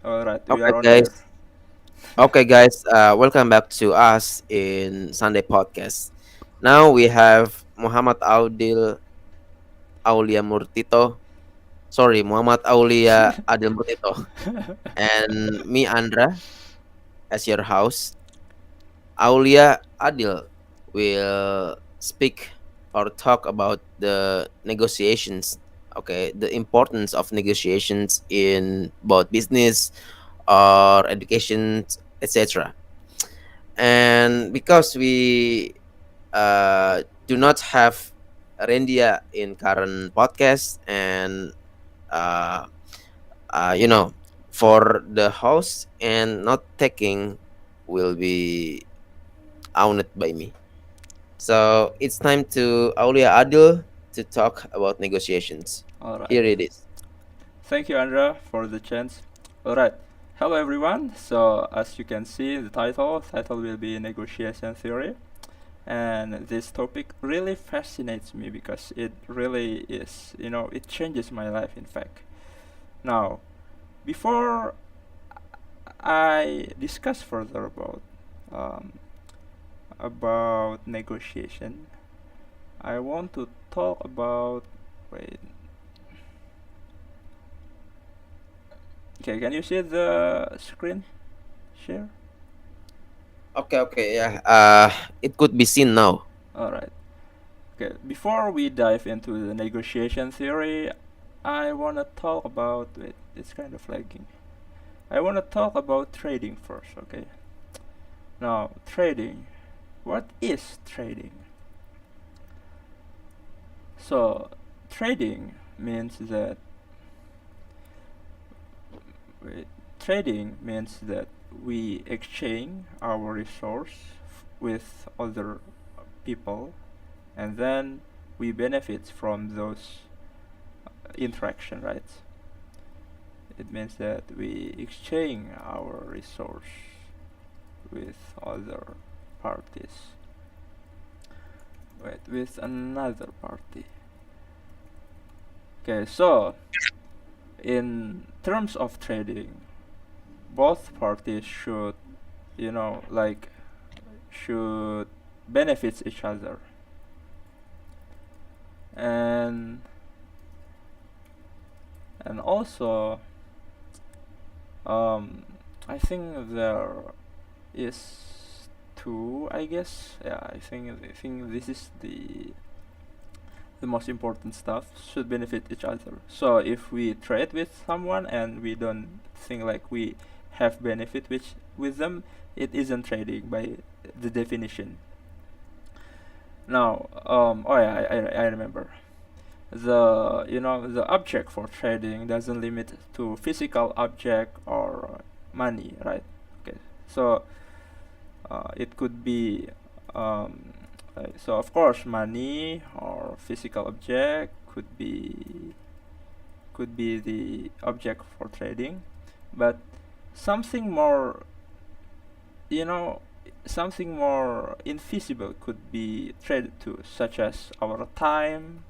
All right, we Okay, are on air. guys. Okay, guys. Welcome back to us in Sunday podcast. Now we have Muhammad Audil Aulia Murtito. Sorry, Muhammad Aulia Adil Murtito, and me Andra as your host. Aulia Adil will speak or talk about the negotiations. Okay, the importance of negotiations in both business or education, etc. And because we do not have Rendia in current podcast, and uh, you know, for the host and not taking will be owned by me. So it's time to Aulia Adil to talk about negotiations. All right. Here it is. Thank you, Andra, for the chance. All right. Hello, everyone. So, as you can see, the title will be negotiation theory, and this topic really fascinates me because it really is. It changes my life. In fact, now before I discuss further um, about negotiation, I want to talk about. Wait. Okay, can you see the screen share? Okay, yeah. It could be seen now. All right. Okay, before we dive into the negotiation theory, I want to talk about it. It's kind of lagging. I want to talk about trading first, okay? Now, trading. What is trading? So, trading means that wait, trading means that we exchange our resource with other people, and then we benefit from those interaction, right? It means that we exchange our resource with other parties, with another party. Okay, so in terms of trading, both parties should, like, should benefit each other, and also, um, I think there is two. I guess, yeah. I think this is the most important stuff. Should benefit each other. So if we trade with someone and we don't think like we have benefit which with them, it isn't trading by the definition. Now, oh yeah, I remember. The object for trading doesn't limit to physical object or money, right? Okay, so it could be, um, so of course money or physical object could be the object for trading, but something more, you know something more invisible could be traded to, such as our time,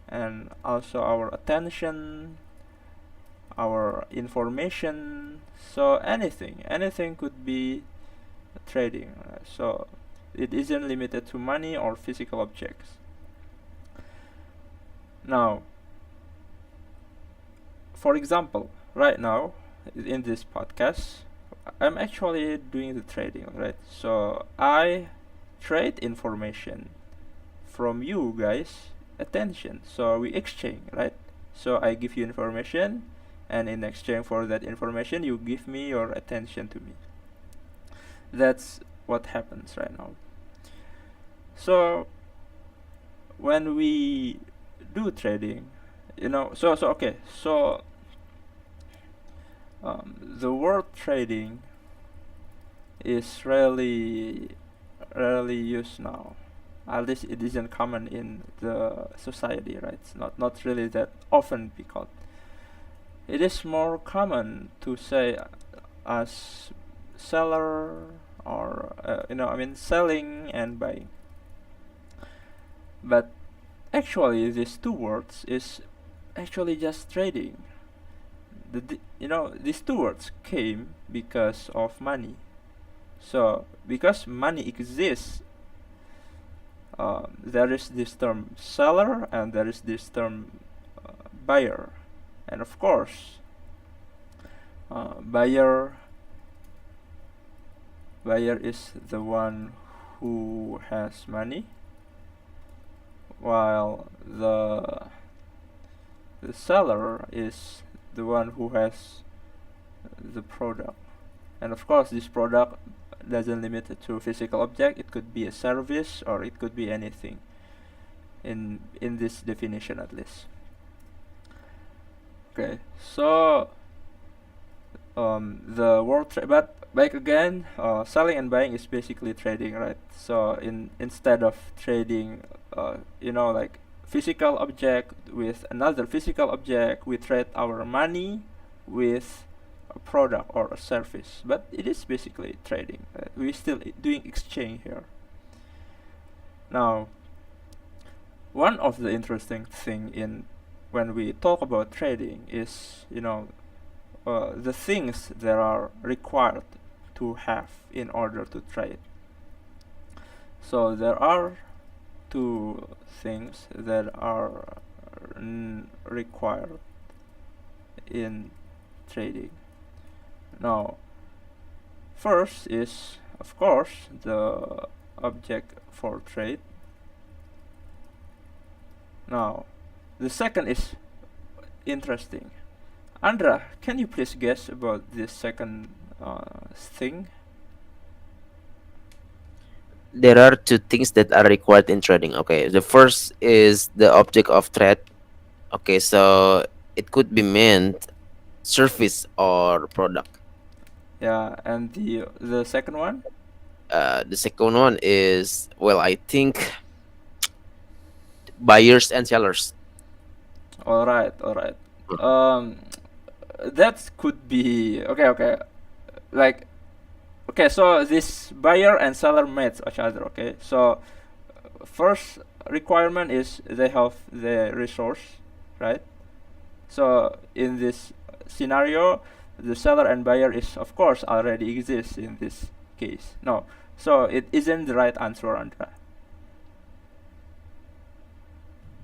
and also our attention, our information. So anything could be trading. So it isn't limited to money or physical objects. Now, for example, right now in this podcast, I'm actually doing the trading, right? So I trade information from you guys, attention. So we exchange, right? So I give you information, and in exchange for that information, you give me your attention to me. That's what happens right now. So when we do trading, so okay, so the word trading is rarely used now. At least it isn't common in the society, right? It's not really that often because it is more common to say as seller, or I mean selling and buying. But actually, these two words is actually just trading. these two words came because of money. So because money exists, there is this term seller and there is this term buyer, and of course, buyer is the one who has money, while the seller is the one who has the product. And of course, this product doesn't limit it to a physical object. It could be a service or it could be anything in this definition, at least. Okay, so the word but back again, selling and buying is basically trading, right? So instead of trading like physical object with another physical object, we trade our money with a product or a service, but it is basically trading. We're still doing exchange here. Now, one of the interesting thing in when we talk about trading is the things that are required to have in order to trade. So there are two things that are required in trading. Now, first is, of course, the object for trade. Now, the second is interesting. Andra, can you please guess about this second thing? There are two things that are required in trading. Okay, the first is the object of trade. Okay, so it could be meant service or product. Yeah, and the second one? The second one is, well, I think buyers and sellers. All right, all right. That could be okay. Like, okay, so this buyer and seller match each other. Okay, so first requirement is they have the resource, right? So in this scenario, the seller and buyer is of course already exists in this case. No, so it isn't the right answer, Andra.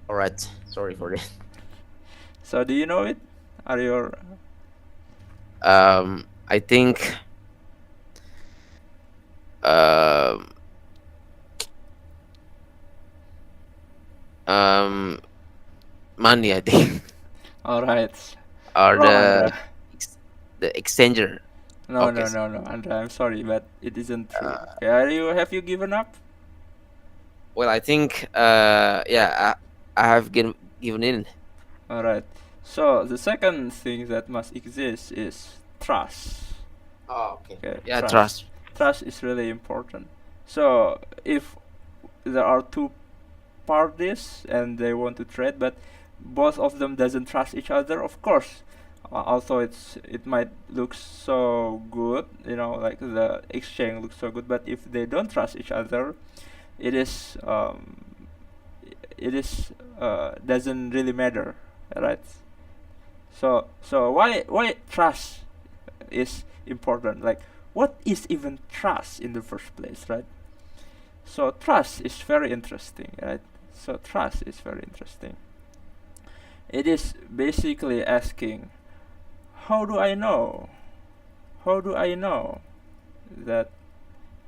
All right, sorry for this. So do you know it? Are you I think um um money, I think, all right? or Wrong, Andra. the exchanger. No, Okay, no, no, no, Andra. I'm sorry, but it isn't true. uh, Okay, have you given up? well, I think yeah, I have given in. All right. So the second thing that must exist is trust. Oh, okay. Okay, Yeah, trust. trust. Trust is really important. So if there are two parties and they want to trade, but both of them doesn't trust each other, of course. Also, it might look so good, like the exchange looks so good. But if they don't trust each other, it is doesn't really matter, right? So why trust is important? Like, what is even trust in the first place, right? So trust is very interesting, right? So trust is very interesting. It is basically asking, how do I know? How do I know that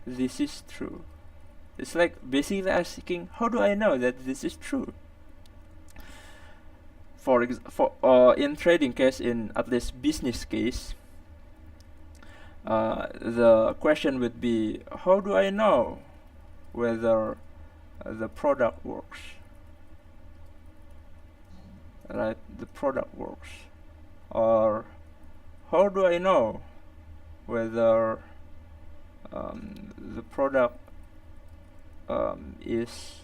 this is true? It's like basically asking, how do I know that this is true? For in trading case, in at least business case, the question would be, how do I know whether the product works? Right, the product works. Or how do I know whether the product is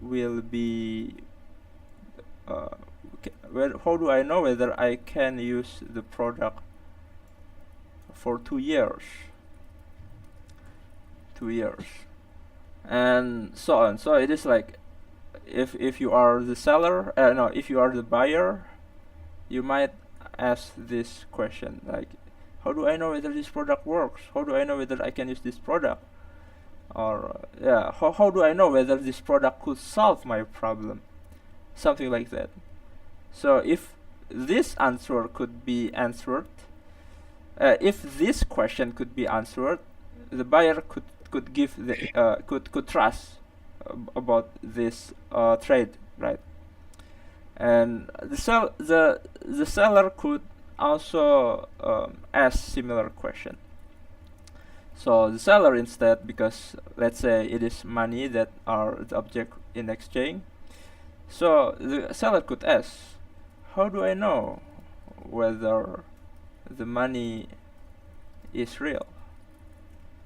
will be how do I know whether I can use the product for 2 years? 2 years, and so on. So it is like, if you are the seller, no, if you are the buyer, you might ask this question like, how do I know whether this product works? How do I know whether I can use this product? Or yeah, how do I know whether this product could solve my problem? Something like that. So if this answer could be answered, if this question could be answered, the buyer could give the could trust about this trade, right? And the seller could also ask similar question. So the seller instead, because let's say it is money that are the object in exchange, so the seller could ask, how do I know whether the money is real,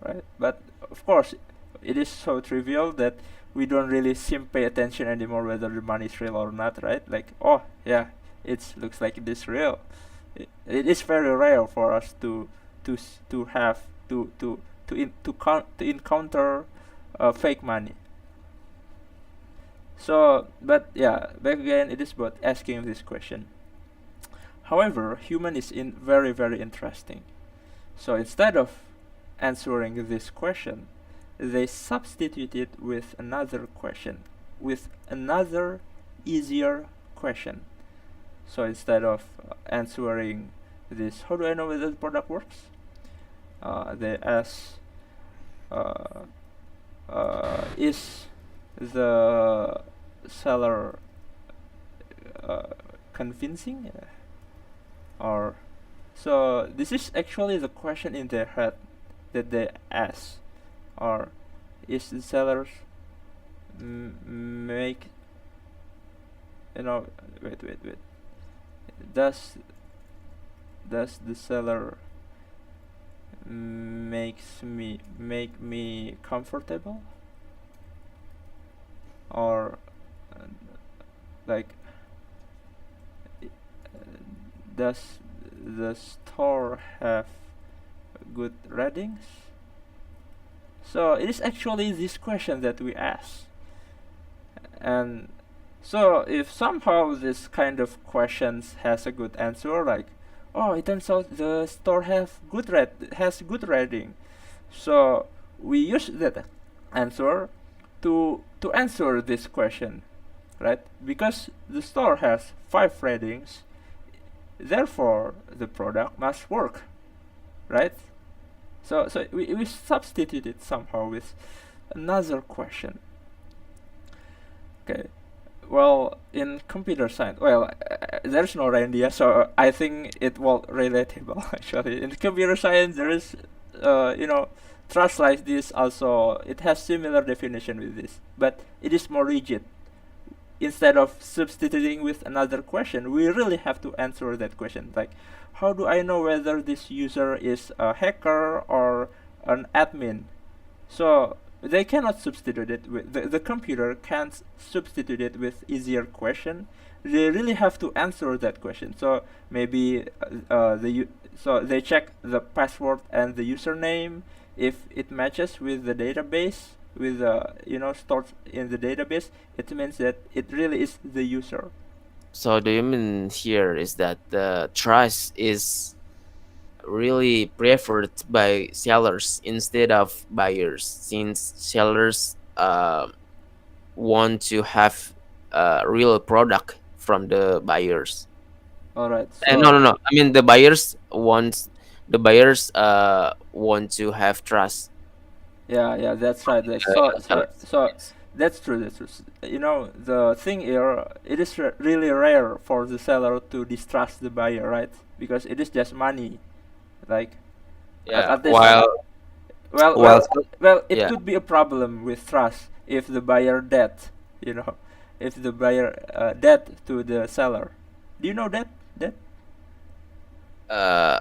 right? But of course, it is so trivial that we don't really seem pay attention anymore whether the money is real or not, right? Like, oh yeah, it looks like it is real. It is very rare for us to have to encounter fake money. So, but yeah, back again, it is about asking this question. However, human is very interesting. So instead of answering this question, they substitute it with another question, with another easier question. So instead of answering this, how do I know whether the product works? They ask, uh, is the seller convincing? Or so this is actually the question in their head that they ask. Or is the sellers make, wait, does the seller make me comfortable? Or like, does the store have good ratings? So it is actually this question that we ask. And so if somehow this kind of questions has a good answer, like, oh, it turns out the store has good rating, so we use that answer to answer this question, right? Because the store has 5 ratings, therefore the product must work, right? So we substitute it somehow with another question. Okay. Well, in computer science, there's no idea, so I think it was relatable actually. In computer science, there is, trust like this also. It has similar definition with this, but it is more rigid. Instead of substituting with another question, we really have to answer that question. Like, how do I know whether this user is a hacker or an admin? So they cannot substitute it with the computer can't substitute it with easier question. They really have to answer that question. So maybe so they check the password and the username. If it matches with the database, with stored in the database, it means that it really is the user. So do you mean here is that the trust is really preferred by sellers instead of buyers, since sellers want to have a real product from the buyers? All right. No. I mean the buyers want to have trust. Yeah, that's right. Like, Sellers, yes. that's true. That's true. The thing here, it is really rare for the seller to distrust the buyer, right? Because it is just money. Like, Yeah. at this, While it yeah. could be a problem with trust if the buyer dead, you know, if the buyer dead to the seller. Do you know that? That Uh,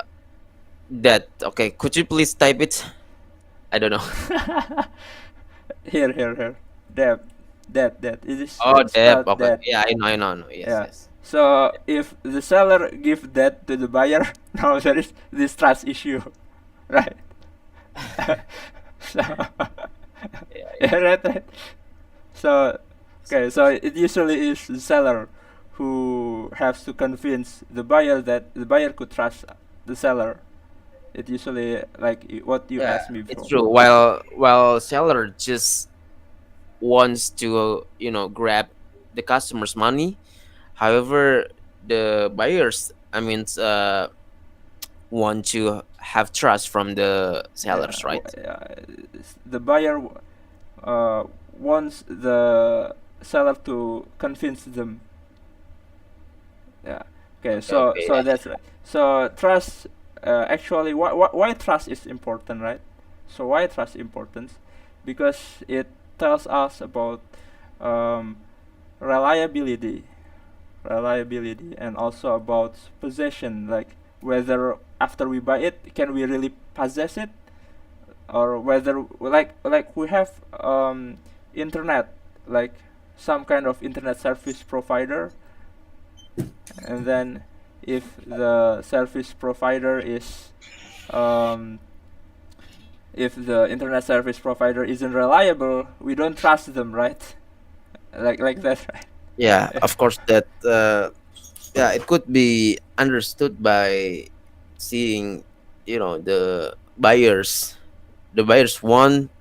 that okay. Could you please type it? I don't know. here. Debt, debt. It is Oh, Deb. spelled Okay. debt. Yeah, I know. Yes, Yeah. yes. So if the seller give that to the buyer, now there is this trust issue, right? So Yeah, yeah, right. So okay, so it usually is the seller who has to convince the buyer that the buyer could trust the seller. It usually like what you Yeah, asked me it's before. true. While seller just wants to grab the customer's money, however, the buyers, I mean, want to have trust from the Yeah, sellers, right? the buyer uh, wants the seller to convince them. Yeah. Okay. Okay, So okay. that's right. So trust. Actually, why trust is important, right? So why trust important? Because it tells us about um, reliability, and also about possession. Like whether after we buy it, can we really possess it, or whether like we have internet, like some kind of internet service provider, and then if the service provider is um, if the internet service provider isn't reliable, we don't trust them, right? Like that, right? Yeah, of course that yeah, it could be understood by seeing, the buyers want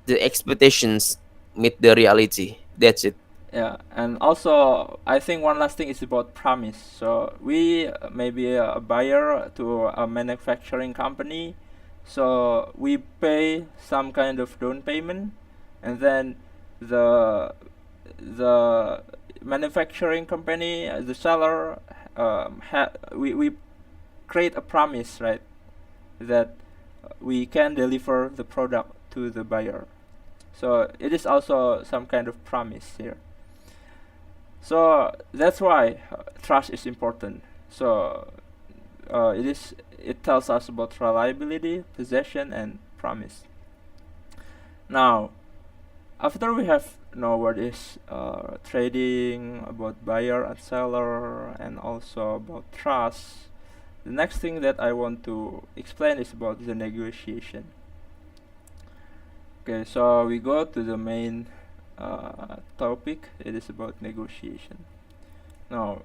the expectations meet the reality. That's it. Yeah, and also I think one last thing is about promise. So we maybe a buyer to a manufacturing company, so we pay some kind of down payment, and then the the manufacturing company, the seller, we create a promise, right? That we can deliver the product to the buyer. So it is also some kind of promise here. So that's why trust is important. So it tells us about reliability, possession, and promise. Now, after we have know what is trading, about buyer and seller, and also about trust, the next thing that I want to explain is about the negotiation. Okay, so we go to the main topic. It is about negotiation. Now,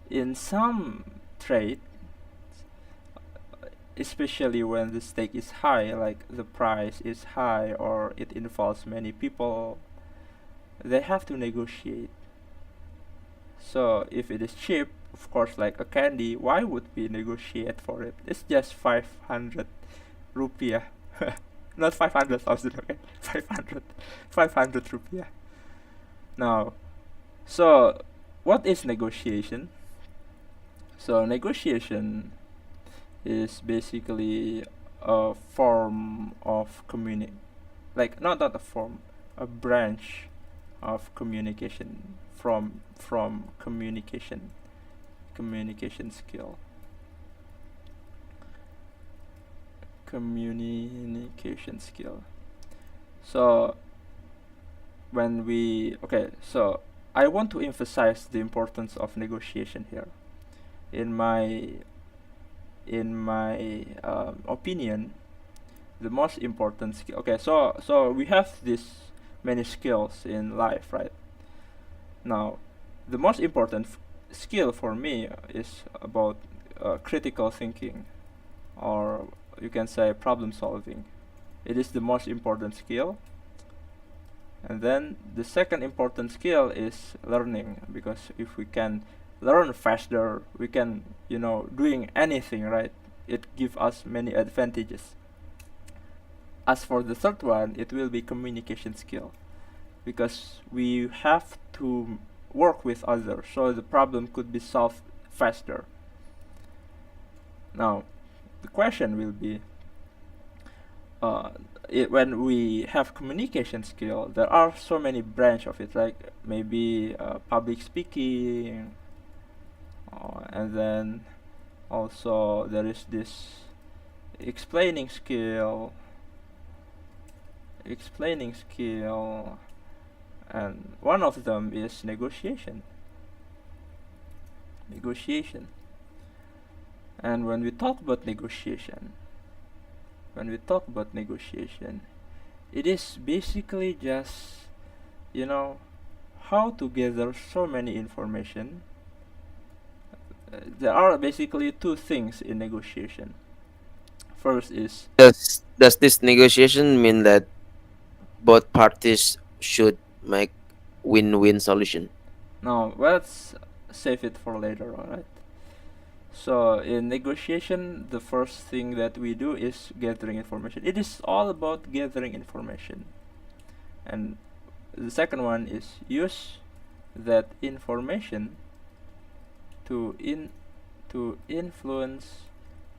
in some trade, especially when the stake is high, like the price is high or it involves many people, they have to negotiate. So if it is cheap, of course, like a candy, why would we negotiate for it? It's just 500 rupiah. Not 500,000, okay? 500, 500 rupiah. Now, so what is negotiation? So negotiation is basically a form of like not a form, a branch of communication from communication skill. Communication skill. So so I want to emphasize the importance of negotiation here. In my opinion, the most important skill. Okay, so we have this many skills in life, right? Now, the most important skill for me is about critical thinking, or you can say problem solving. It is the most important skill. And then the second important skill is learning, because if we can learn faster, we can, doing anything, right? It gives us many advantages. As for the third one, it will be communication skill, because we have to work with others, so the problem could be solved faster. Now, the question will be, uh, when we have communication skill, there are so many branch of it, like maybe public speaking, and then also there is this explaining skill, and one of them is negotiation. And when we talk about negotiation, it is basically just, you know how to gather so many information, there are basically two things in negotiation. First is Does this negotiation mean that both parties should make win-win solution? no, let's save it for later, alright? So in negotiation, the first thing that we do is gathering information. It is all about gathering information. And the second one is use that information to influence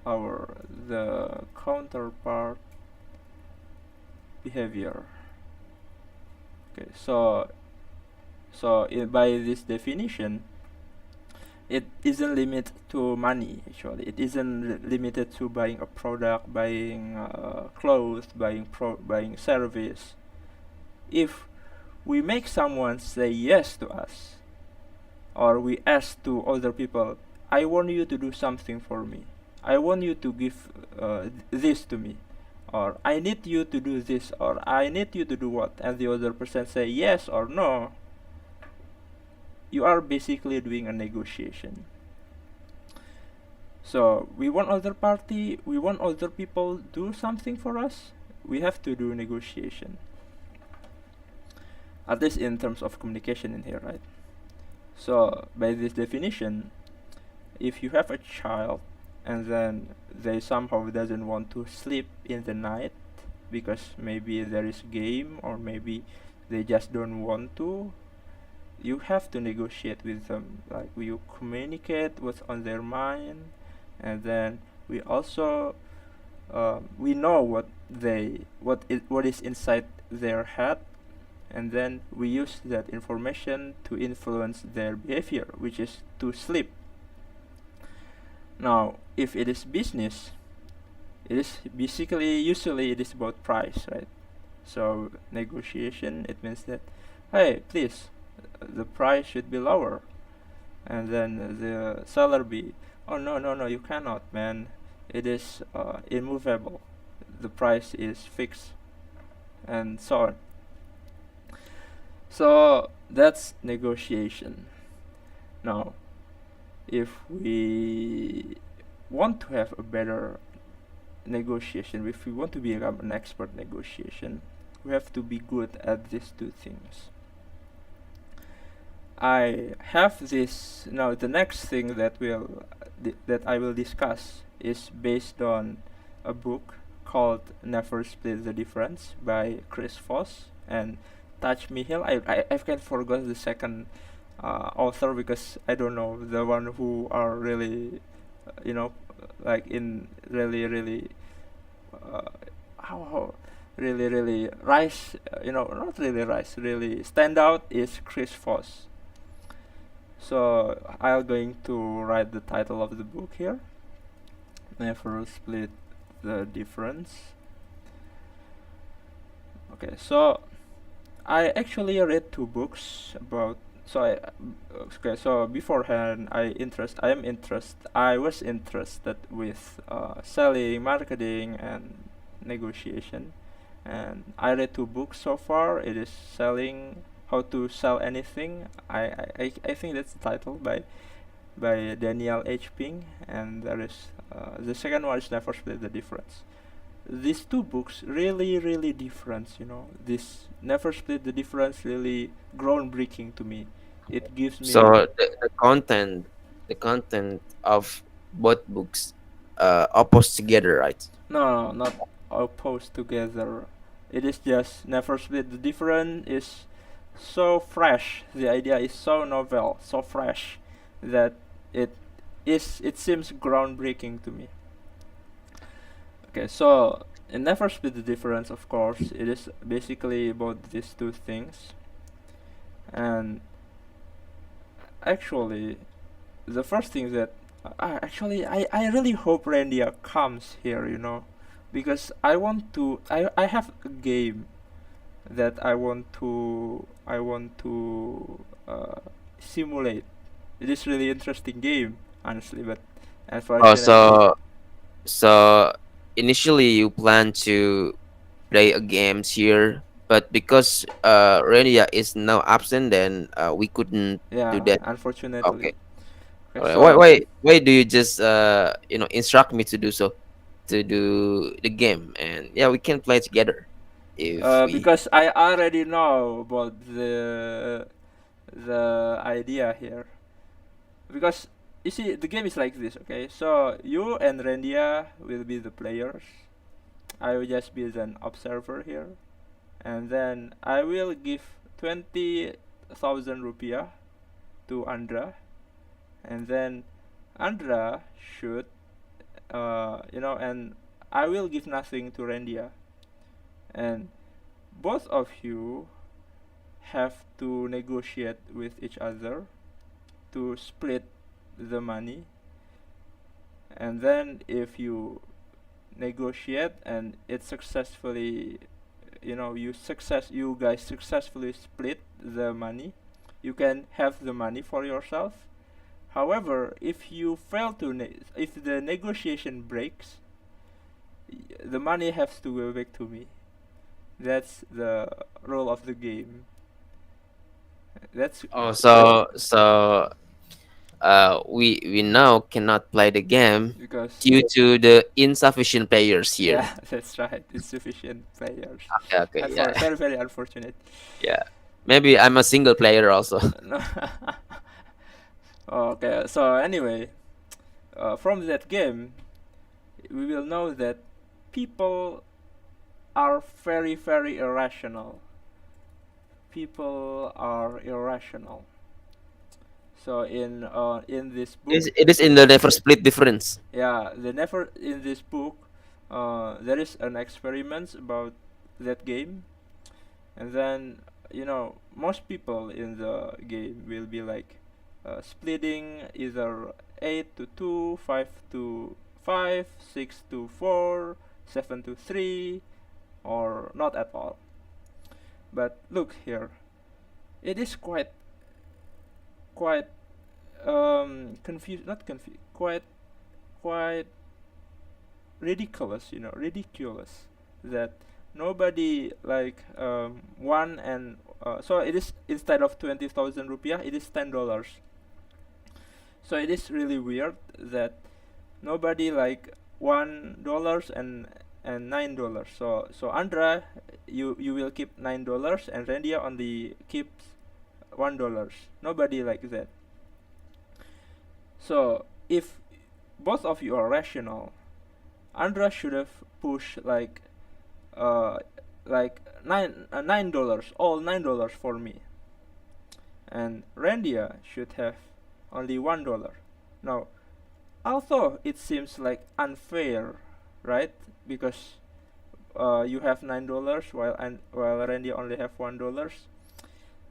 the counterpart behavior. Okay, by this definition, it isn't limited to money. Actually, it isn't limited to buying a product, buying clothes, buying service. If we make someone say yes to us, or we ask to other people, I want you to do something for me, I want you to give this to me, or I need you to do this, or I need you to do what, and the other person say yes or no, you are basically doing a negotiation. So we want other people do something for us, we have to do negotiation. At least in terms of communication in here, right? So by this definition, if you have a child and then they somehow doesn't want to sleep in the night because maybe there is game, or maybe they just don't want to, you have to negotiate with them. Like, you communicate what's on their mind, and then we also we know what is inside their head, and then we use that information to influence their behavior, which is to sleep. Now, if it is business, it is basically, usually it is about price, right? So negotiation, it means that, hey, please, the price should be lower, and then the seller be, oh, no, you cannot, man, it is immovable, the price is fixed, and so on. So that's negotiation. Now, if we want to have a better negotiation, if we want to become an expert negotiation, we have to be good at these two things. I have this now. The next thing that I will discuss is based on a book called Never Split the Difference by Chris Voss and Taj Mihail. I can't forget the second author, because I don't know the one who are really, like in really how really rise, not really rise, really stand out is Chris Voss. So I'm going to write the title of the book here. Never Split the Difference. Okay, so I actually read two books about. So beforehand, I was interested with selling, marketing, and negotiation, and I read two books so far. It is selling, how to sell anything. I think that's the title by Daniel H. Pink, and there is the second one is Never Split the Difference. These two books really different. This Never Split the Difference really groundbreaking to me. It gives me So the content of both books opposed together, right? no, not opposed together. It is just Never Split the Difference is so fresh. The idea is so novel, so fresh, that it it seems groundbreaking to me. Okay, so in Never Split the Difference, of course, it is basically about these two things. And actually, the first thing that I really hope Randia comes here, because I have a game that I want to simulate. It is really interesting game, honestly, but Oh, unfortunately, so initially you plan to play a games here but because Renia is now absent, then we couldn't do Yeah, that. unfortunately. Okay. Okay, All right. Why so why do you just instruct me to do so, to do the game, and yeah, we can play together if we. because I already know about the idea here. Because you see, the game is like this. Okay, so you and Rendia will be the players. I will just be an observer here, and then I will give 20,000 rupiah to Andra, and then Andra should, and I will give nothing to Rendia, and both of you have to negotiate with each other to split the money, and then if you negotiate and it successfully, you guys successfully split the money, you can have the money for yourself. However, if you fail to if the negotiation breaks, the money has to go back to me. That's the rule of the game. That's Oh, that we now cannot play the game because due to the insufficient players here. yeah, that's right. Insufficient players. Okay, okay, yeah, Very very unfortunate. yeah. Maybe I'm a single player also. No. Okay, so anyway, from that game, we will know that people are very very irrational. People are irrational. So in this book, It is in the never split difference. yeah, they never in this book, there is an experiment about that game, and then most people in the game will be like splitting either 8 to 2, 5 to 5, 6 to 4, 7 to 3, or not at all. But look here, it is quite confused, not confused, quite ridiculous, ridiculous that nobody like one and so it is instead of 20,000 rupiah, it is $10. So it is really weird that nobody like $1 and $9. So Andra, you will keep $9 and Rendia only keeps $1. Nobody like that. So if both of you are rational, Andra should have pushed uh $9, all $9 for me, and Rendia should have only $1. Now, although it seems like unfair, right? Because you have $9 while Rendia only have $1,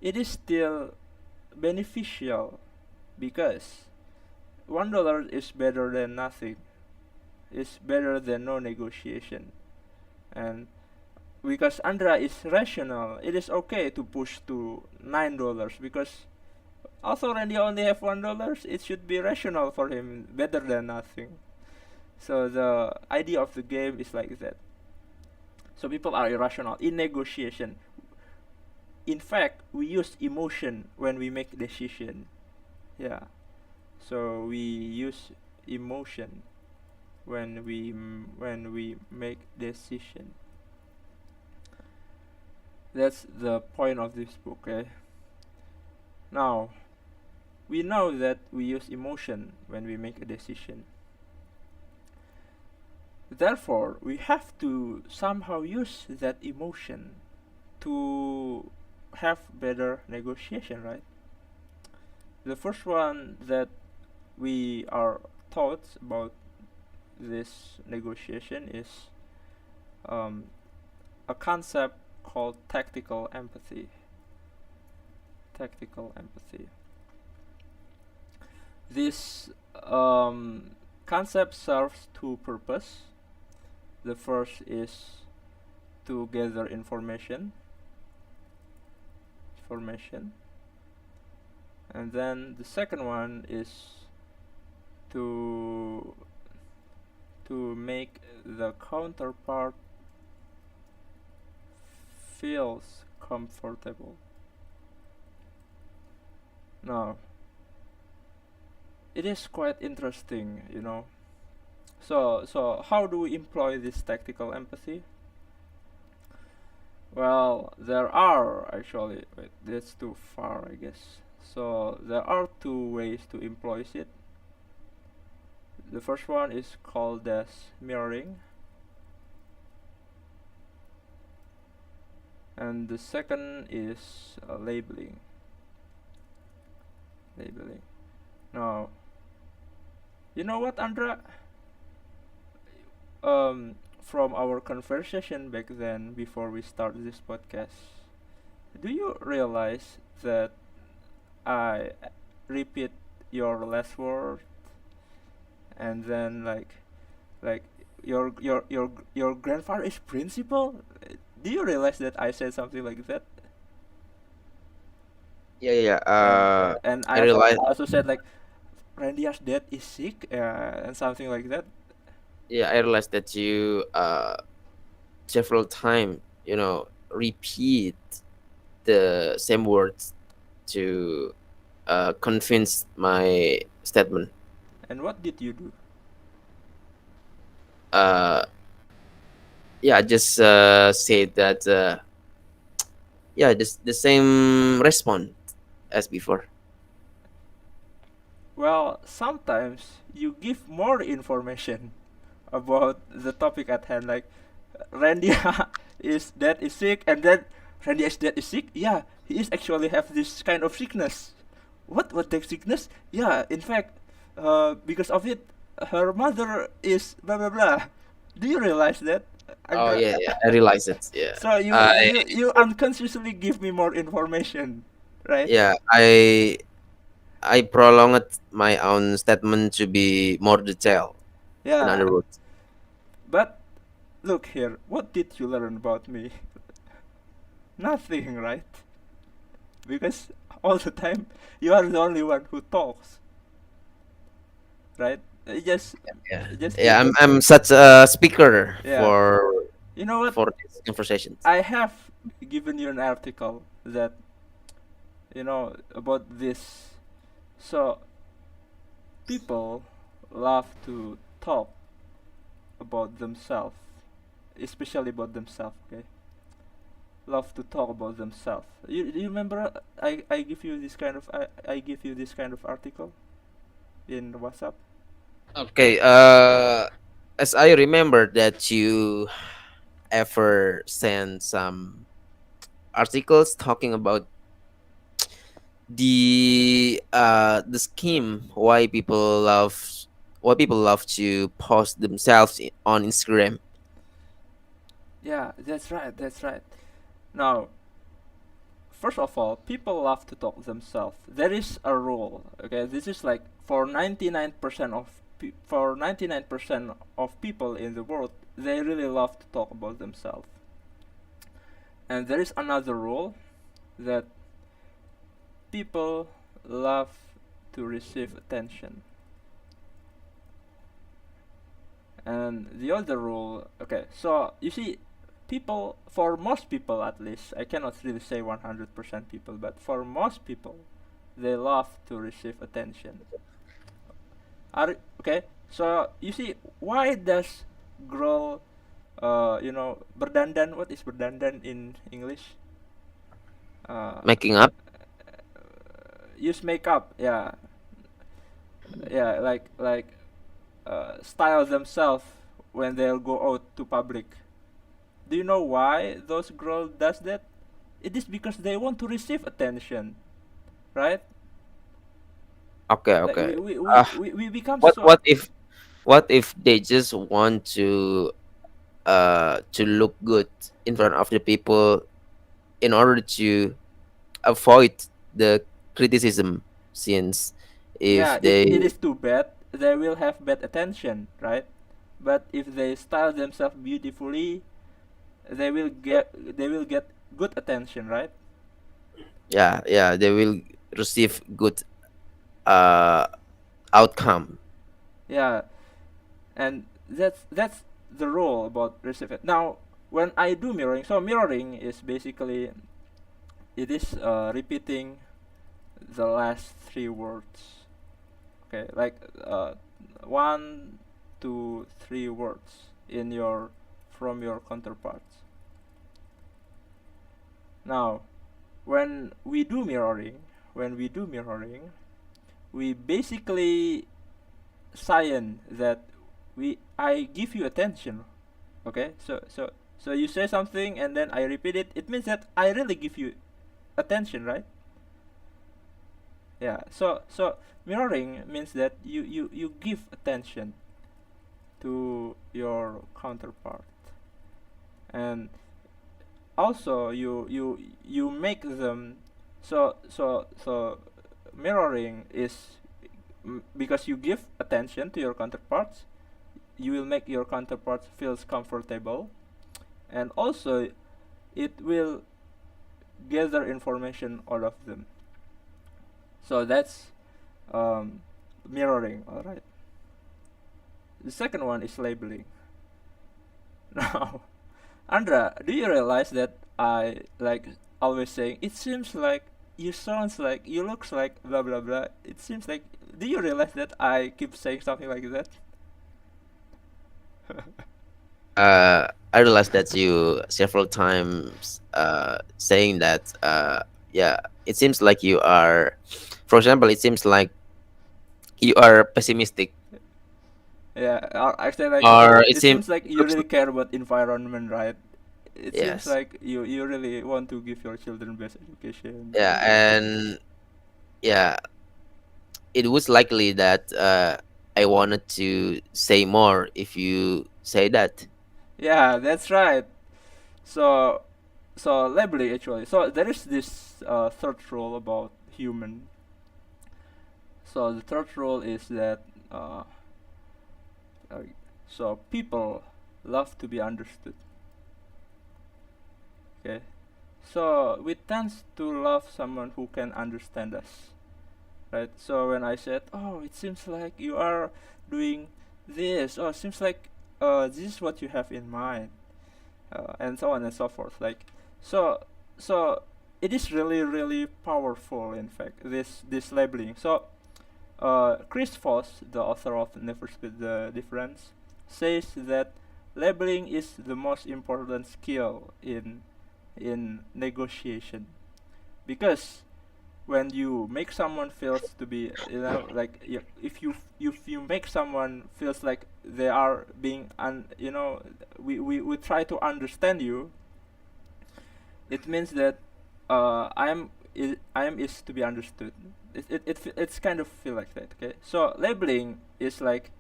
it is still beneficial because $1 is better than nothing. It's better than no negotiation. And because Andra is rational, it is okay to push to $9 because also Randy only have $1, it should be rational for him, better than nothing. So the idea of the game is like that. So people are irrational in negotiation. In fact, we use emotion when we make decision. Yeah. So we use emotion when we make decision. That's the point of this book. Okay. Now we know that we use emotion when we make a decision. Therefore, we have to somehow use that emotion to have better negotiation, right? The first one that we are taught about this negotiation is um, a concept called tactical empathy. Tactical empathy. This concept serves two purposes. The first is to gather information, and then the second one is to make the counterpart feels comfortable. Now, it is quite interesting, you know. So how do we employ this tactical empathy? Well, there are actually. Wait, that's too far, I guess. So there are two ways to employ it. The first one is called as mirroring, and the second is labeling. Labeling. Now, you know what, Andra? From our conversation back then, before we start this podcast, do you realize that I repeat your last word, and then like your grandfather is principal? Do you realize that I said something like that? Yeah, yeah, yeah. And I I realized. also said like Randy's dad is sick, and something like that. Yeah, I realized that you several times, repeat the same words to convince my statement. And what did you do? Uh, yeah, I just said that. Yeah, the same response as before. Well, sometimes you give more information about the topic at hand, like Randy is dad is sick, and then Randy's dad is sick. Yeah, he is actually have this kind of sickness. What that sickness? Yeah, in fact, because of it, her mother is blah blah blah. Do you realize that, Oh Andra? yeah, yeah, I realize it. Yeah, So I you unconsciously give me more information, right? yeah I prolonged my own statement to be more detailed. In Yeah, other words, but look here. What did you learn about me? Nothing, right? Because all the time you are the only one who talks, right? yeah, You just yeah, give. I'm such a speaker Yeah. You know what? for these conversations. I have given you an article that about this. So people love to talk about themselves, especially about themselves. Okay, love to talk about themselves. You remember? I give you this kind of I give you this kind of article in WhatsApp. Okay, as I remember that you ever sent some articles talking about the scheme why people love to post themselves on Instagram. Yeah, that's right. That's right. Now, first of all, people love to talk themselves. There is a rule. Okay, this is like for 99% for 99% of people in the world, they really love to talk about themselves. And there is another rule that people love to receive attention. And the other rule, okay, so you see, people, for most people at least, I cannot really say 100% people, but for most people, they love to receive attention. Okay, so you see, why does girl, berdandan, what is berdandan in English? Uh, Making up. use makeup, yeah, yeah, style themselves when they'll go out to public. Do you know why those girls does that? It is because they want to receive attention, right? Okay, Like okay. we become what so. what if what if they just want to look good in front of the people in order to avoid the criticism, since Yeah, if it they is too bad. They will have bad attention, right? But if they style themselves beautifully, they will get good attention, right? yeah, yeah, they will receive good uh outcome. Yeah, and that's the rule about receive it. Now, when I do mirroring, so mirroring is basically it is repeating the last three words. Okay, like one, two, three words in your from your counterparts. Now, when we do mirroring, when we do mirroring, we basically sign that we I give you attention. Okay, so you say something and then I repeat it. It means that I really give you attention, right? Yeah. So mirroring means that you give attention to your counterpart, and also you make them so mirroring is because you give attention to your counterparts, you will make your counterparts feels comfortable, and also it will gather information out of them. So that's um, mirroring. All right. The second one is labeling. Now, Andra, do you realize that I like always saying it seems like you sounds like you looks like blah blah blah. It seems like, do you realize that I keep saying something like that? I realized that you several times saying that yeah, it seems like you are, for example, it seems like you are pessimistic, Yeah, actually, like or it it seems seems like it you looks really care about environment, right? It seems yes, like you really want to give your children best education, yeah, something like that. and yeah, it was likely that I wanted to say more if you say that. Yeah, that's right. So, so labeling actually. So there is this third rule about human. So the third rule is that uh, uh, so people love to be understood. Okay. So we tend to love someone who can understand us, right? So when I said, "Oh, it seems like you are doing this," oh, it seems like this is what you have in mind, and so on and so forth. Like, so, so it is really, really powerful. In fact, this labeling. So, Chris Voss, the author of Never Split the Difference, says that labeling is the most important skill in negotiation, because when you make someone feels to be, like, if you make someone feels like they are being we try to understand you, it means that I am is to be understood. It's kind of feel like that. Okay, so labeling is like,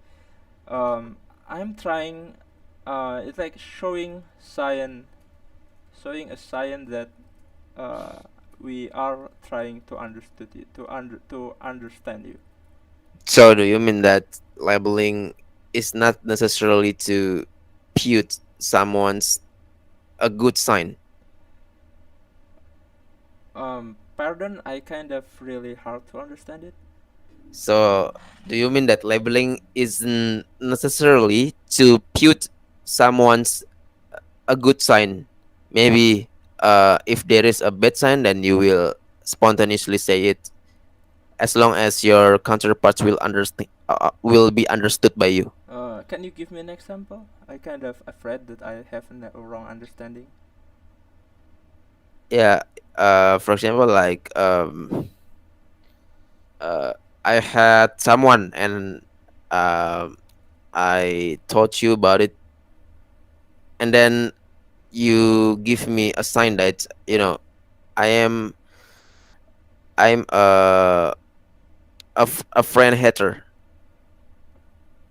I'm trying, it's like showing a sign that uh, we are trying to understood you, to understand you. So do you mean that labeling is not necessarily to put someone's a good sign? Pardon, I kind of really hard to understand it. So do you mean that labeling isn't necessarily to put someone's a good sign? Maybe if there is a bad sign, then you will spontaneously say it, as long as your counterparts will understand, will be understood by you. Can you give me an example? I kind of afraid that I have a wrong understanding. Yeah. For example, like uh, I had someone and um I taught you about it, and then you give me a sign that I am I'm a friend hater.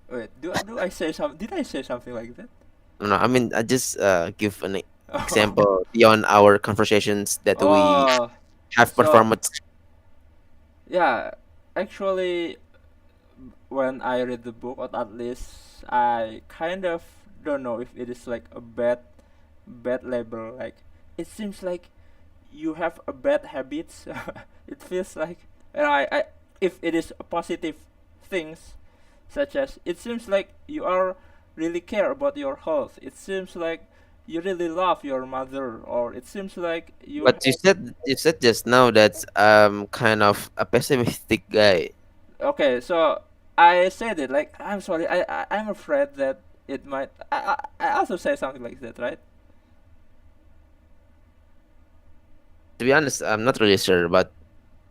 Wait, do I say some? Did I say something like that? No, I mean I just give an example beyond our conversations that we Oh, have so performed. yeah, actually, when I read the book, or at least I kind of don't know if it is like a bad label. Like, it seems like you have a bad habits. It feels like, I if it is a positive things, such as it seems like you are really care about your health. It seems like you really love your mother, or it seems like you But have. you said just now that kind of a pessimistic guy. Okay, so I said it like, I'm sorry, I'm afraid that it might. I also say something like that, right? To be honest, I'm not really sure, but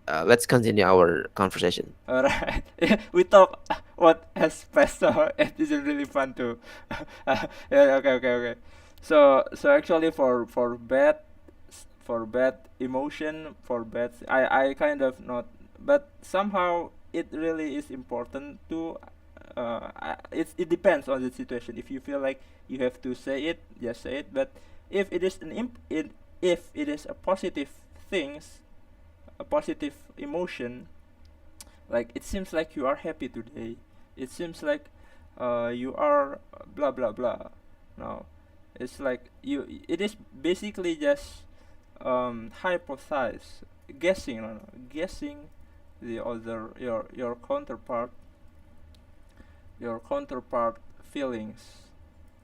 let's continue our conversation. Alright. We talk what has passed, so it isn't really fun to. Yeah, okay. So actually, for bad emotion, for bad, I kind of not, but somehow it really is important to. It depends on the situation. If you feel like you have to say it, just say it. But if it is if it is a positive things, a positive emotion, like it seems like you are happy today, it seems like you are blah blah blah. No, it's like it is basically just hypothesize, guessing, no, no, guessing the other, your counterpart feelings,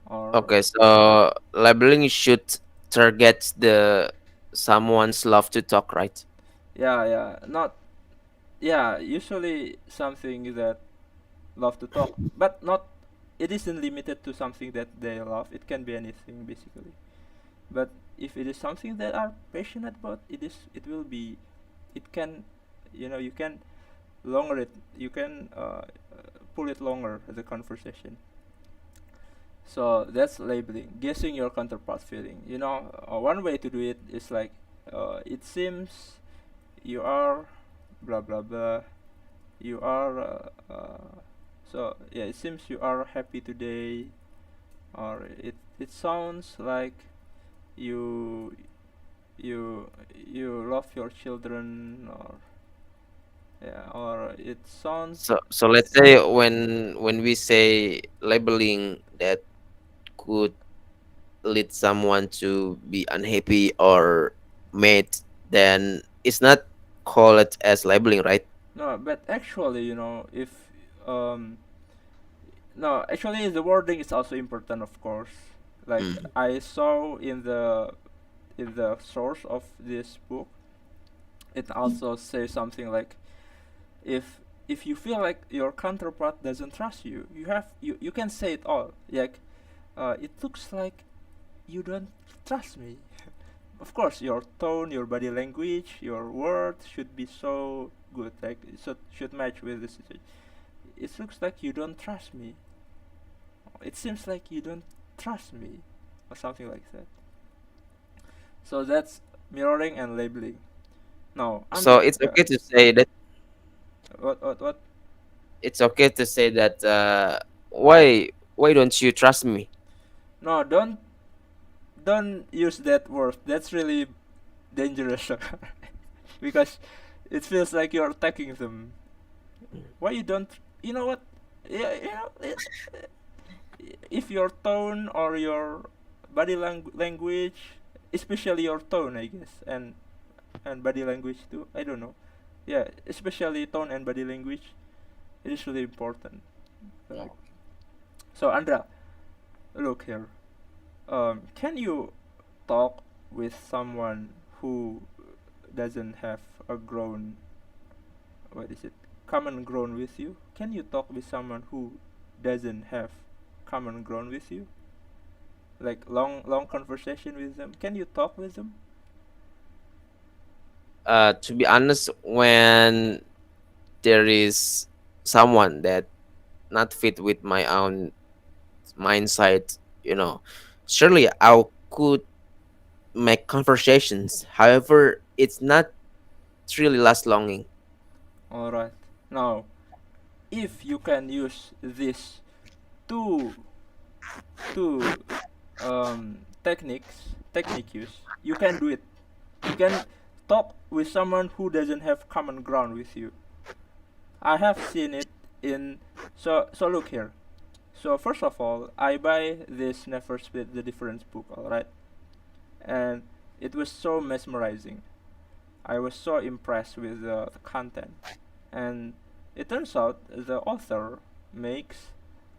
or Okay, so labeling should target the someone's love to talk, right? yeah, not, yeah, usually something that love to talk, but not, it isn't limited to something that they love, it can be anything basically. But if it is something that are passionate about, it will be, it can, you can longer it, you can pull it longer, the conversation. So that's labeling, guessing your counterpart feeling. One way to do it is like, it seems you are blah blah blah, you are so yeah, it seems you are happy today, or it sounds like you you love your children, or yeah, or it sounds. So let's say when we say labeling that could lead someone to be unhappy or mad, then it's not called as labeling, right? No, but actually, if um no, actually the wording is also important, of course. Like Mm. I saw in the source of this book, it also says something like, if you feel like your counterpart doesn't trust you, you can say it all, like, it looks like you don't trust me. Of course, your tone, your body language, your words should be so good, like so should match with the situation. It looks like you don't trust me. It seems like you don't trust me, or something like that. So that's mirroring and labeling. Now, So Andra, it's okay to say that what? it's okay to say that why don't you trust me? No, don't use that word. That's really dangerous. Because it feels like you're attacking them. Why you don't? You know what? Yeah, if your tone or your body language, especially your tone, I guess, and body language too. I don't know. Yeah, especially tone and body language. It is really important. Like, so, Andra, look here. Can you talk with someone who doesn't have a grown, what is it, common ground with you? Can you talk with someone who doesn't have common ground with you? Like long conversation with them. Can you talk with them? To be honest, when there is someone that not fit with my own mindset, you know, surely I could make conversations. However, it's not really last longing. All right. Now, if you can use this two two technique use, you can do it. You can talk with someone who doesn't have common ground with you. I have seen it in, so look here. So first of all, I buy this Never Split the Difference book, alright? And it was so mesmerizing. I was so impressed with the content. And it turns out the author makes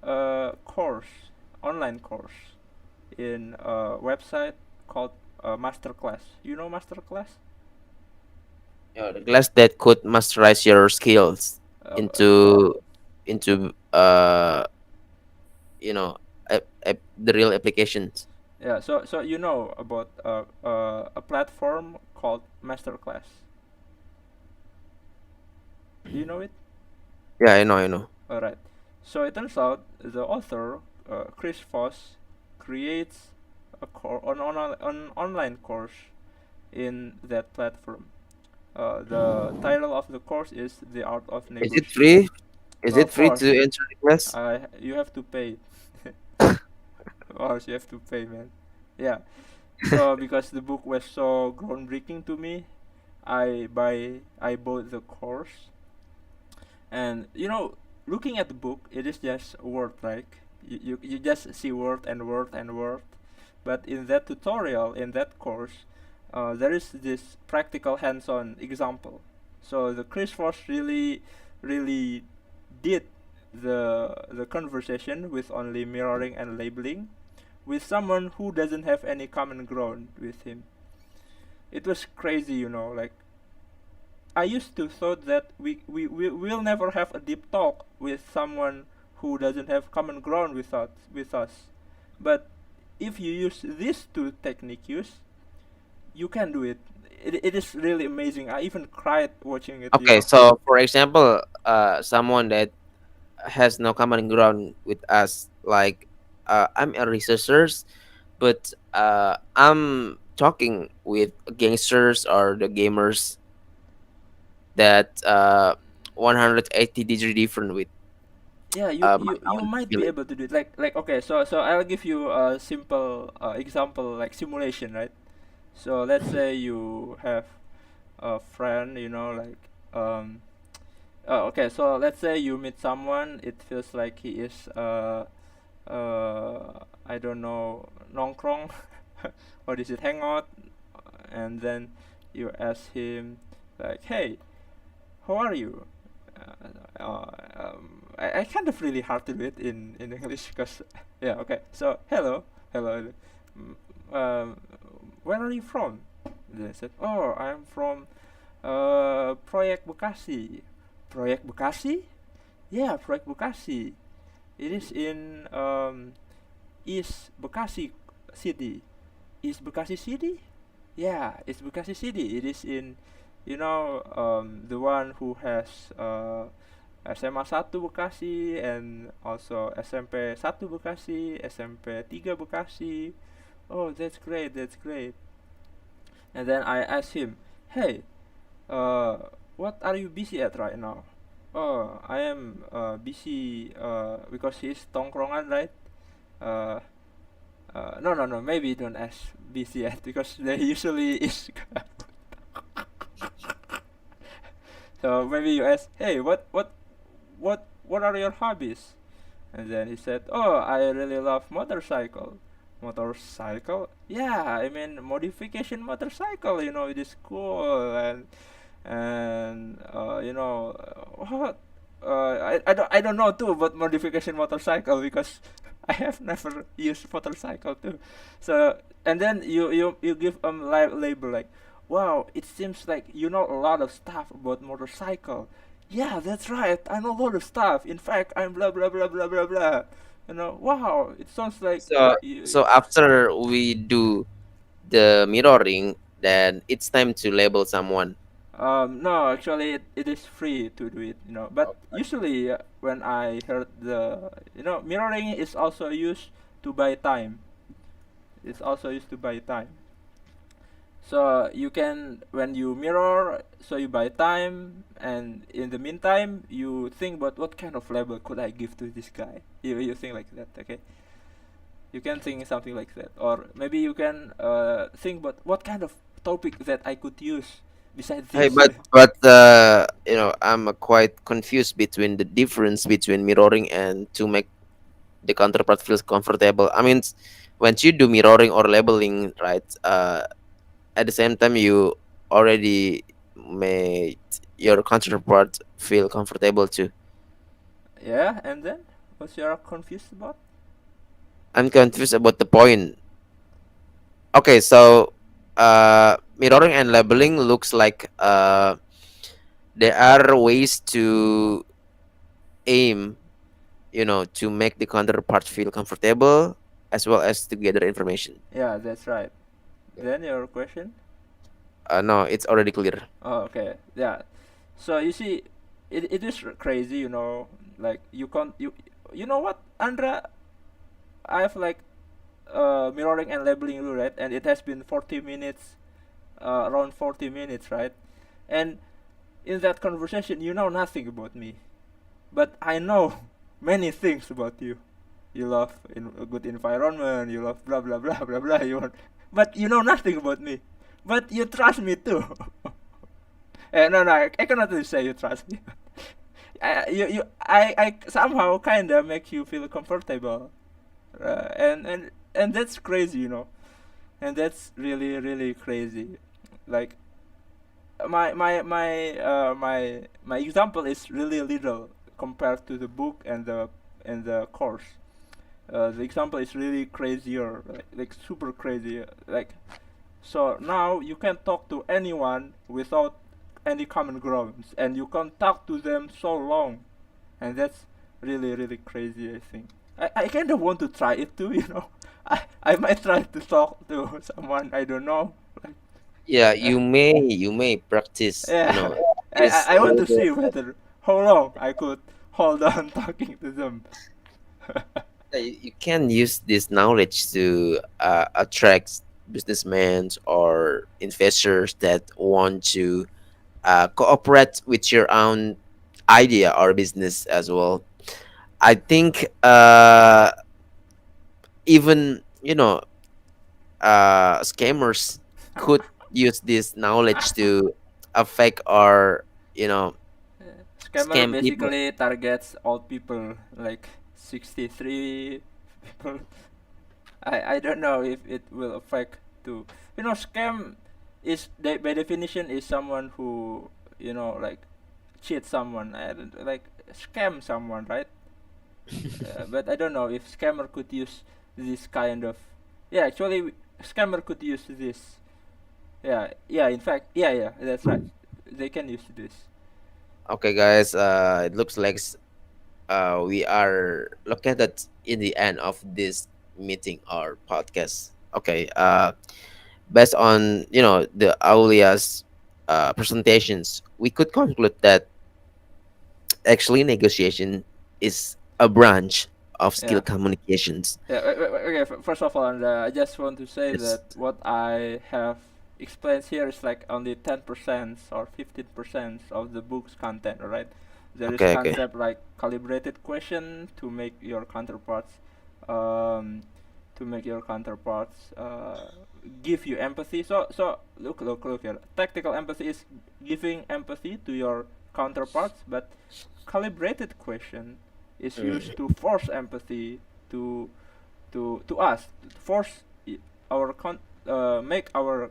a course, online course. in a website called Masterclass. You know Masterclass? The class that could masterize your skills Uh, into into you know the real applications. yeah. So you know about a platform called Masterclass. Do you know it? Yeah, I know, I know. Alright. So it turns out the author, Chris Voss, creates an online course in that platform. The title of the course is The Art of Is it Negotiation. free? Is Of it free to course, enter the class? you have to pay. Of course, you have to pay, man. Yeah. So because the book was so groundbreaking to me, I bought the course. And looking at the book, it is just word, like you just see word and word and word. But in that tutorial, in that course, there is this practical hands-on example. So the Chris Voss really did the conversation with only mirroring and labeling with someone who doesn't have any common ground with him. It was crazy, like I used to thought that we will never have a deep talk with someone who doesn't have common ground with us. But if you use these two techniques, you can do it. It is really amazing. I even cried watching it. Okay, so for example, someone that has no common ground with us, like I'm a researcher, but I'm talking with gangsters or the gamers that 180 degree different with Yeah, you my you you own might be feeling. able to do it. Like okay, so I'll give you a simple example, like simulation, right? So let's say you have a friend, like um oh, okay, so let's say you meet someone. It feels like he is I don't know, nongkrong. What is it, hangout? And then you ask him like, hey, how are you? I kind of really hard to do it in English because yeah, okay, so hello. Mm, um, where are you from? Then I said, oh, I'm from Proyek Bekasi. Proyek Bekasi? Yeah, Proyek Bekasi. It is in East Bekasi City. East Bekasi City? Yeah, it's Bekasi City. It is in, the one who has SMA 1 Bekasi and also SMP 1 Bekasi, SMP 3 Bekasi. Oh, that's great, that's great. And then I asked him, hey, uh, what are you busy at right now? Oh, I am busy because he's tongkrongan, right? Uh, no, no, no. Maybe don't ask busy yet because they usually is. So maybe you ask, hey, what are your hobbies? And then he said, oh, I really love motorcycle. Motorcycle? Yeah, I mean modification motorcycle. It is cool and what I don't know too about modification motorcycle because I have never used motorcycle too. So and then you give label like, wow, it seems like you know a lot of stuff about motorcycle. Yeah, that's right, I know a lot of stuff. In fact, I'm blah blah blah blah blah blah. Wow, it sounds like So you, so after we do the mirroring, then it's time to label someone. No, actually, it is free to do it, But usually, when I heard mirroring is also used to buy time. It's also used to buy time. So you can, when you mirror, so you buy time, and in the meantime, you think about what kind of label could I give to this guy. You think like that, okay? You can think something like that, or maybe you can think about what kind of topic that I could use besides Hey, this. but I'm quite confused between the difference between mirroring and to make the counterpart feels comfortable. I mean, when you do mirroring or labeling, right? At the same time, you already made your counterpart feel comfortable too. Yeah, and then what's you're confused about? I'm confused about the point. Okay, so mirroring and labeling looks like there are ways to aim, to make the counterpart feel comfortable as well as to gather information. Yeah, that's right. Then your question? No, it's already clear. Oh, okay. Yeah. So you see, it is crazy, like you can't you know what, Andra? I have like mirroring and labeling you, right? And it has been 40 minutes, around 40 minutes, right? And in that conversation, you know nothing about me, but I know many things about you. You love in a good environment. You love blah blah blah blah blah. But you know nothing about me. But you trust me too. No, no, I cannot really say you trust me. I somehow kinda make you feel comfortable, and that's crazy, and that's really really crazy. Like my example is really little compared to the book and the course. The example is really crazier, like super crazy. Like so now you can talk to anyone without any common grounds, and you can talk to them so long, and that's really really crazy. I think I kind of want to try it too. I might try to talk to someone I don't know. Like, Yeah, uh, you may practice, yeah, this I want to later. see whether how long I could hold on talking to them. Yeah, you can use this knowledge to attract businessmen or investors that want to cooperate with your own idea or business as well. I think even scammers could use this knowledge to affect or you know Scammer scam people. basically targets old people like 63 people. I don't know if it will affect to scam is by definition is someone who like cheat someone and like scam someone, right? But I don't know if scammer could use this kind of, yeah, actually scammer could use this. Yeah, in fact, yeah, that's right, they can use this. Okay, guys, it looks like we are located in the end of this meeting or podcast. Okay, based on the Aulia's presentations, we could conclude that actually negotiation is a branch of skill Yeah. communications. Yeah, okay. First of all, and I just want to say Yes. that what I have explained here is like only 10% or 15% of the book's content. All right, there is Okay. Okay. concept like calibrated question um, to make your counterparts give you empathy. So look here. Tactical empathy is giving empathy to your counterparts, but calibrated question is Mm. used to force empathy to to us, to force our make our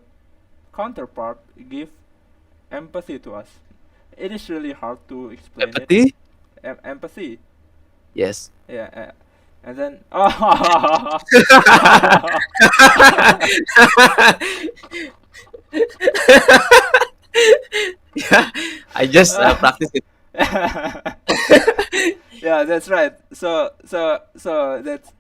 counterpart give empathy to us. It is really hard to explain it. Empathy. Empathy, Yes. yeah, and then oh, Yeah, I just practice it. yeah, that's right. So that's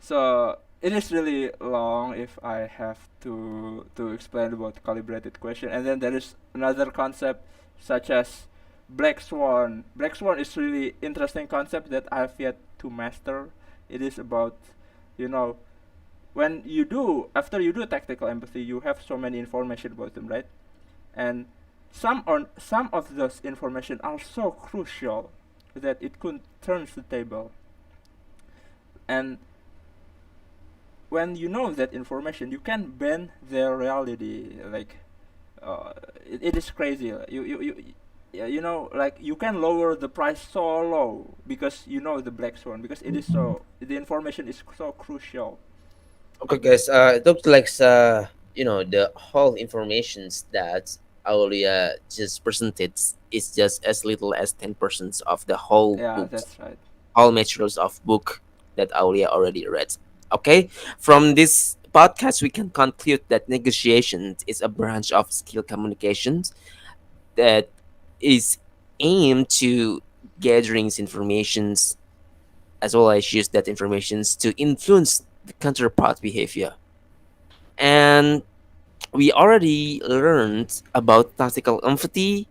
so it is really long if I have to explain about calibrated question, and then there is another concept such as black swan. Black swan is really interesting concept that I have yet to master. It is about, you know, when you do after you do tactical empathy, you have so many information about them, right? And some of those information are so crucial that it could turn the table. And when you know that information, you can bend their reality. Like, it is crazy. Yeah, like you can lower the price so low because you know the black swan, because it is so the information is so crucial. Okay, guys. It looks like the whole informations that Aulia just presented is just as little as 10% of the whole Yeah, book, that's right. whole materials of book that Aulia already read. Okay, from this podcast, we can conclude that negotiations is a branch of skill communications that is aimed to gathering informations as well as use that informations to influence the counterpart behavior. And we already learned about tactical empathy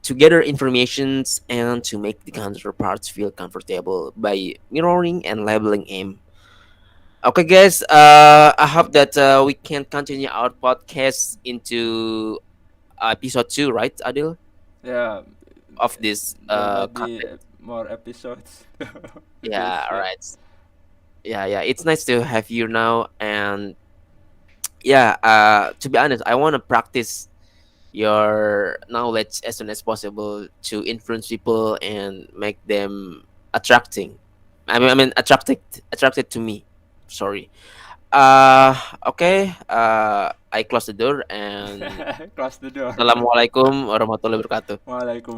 to gather informations and to make the counterparts feel comfortable by mirroring and labeling aim. Okay, guys. I hope that we can continue our podcast into episode 2, right, Adil, Yeah, of this there might be content. more episodes with Yeah, this. all Yeah. right. Yeah, yeah. It's nice to have you now, and yeah. To be honest, I want to practice your knowledge as soon as possible to influence people and make them attracting. I mean, attracted to me. Sorry. Okay. I close the door and Close the door. assalamualaikum warahmatullahi wabarakatuh. Waalaikumsalam.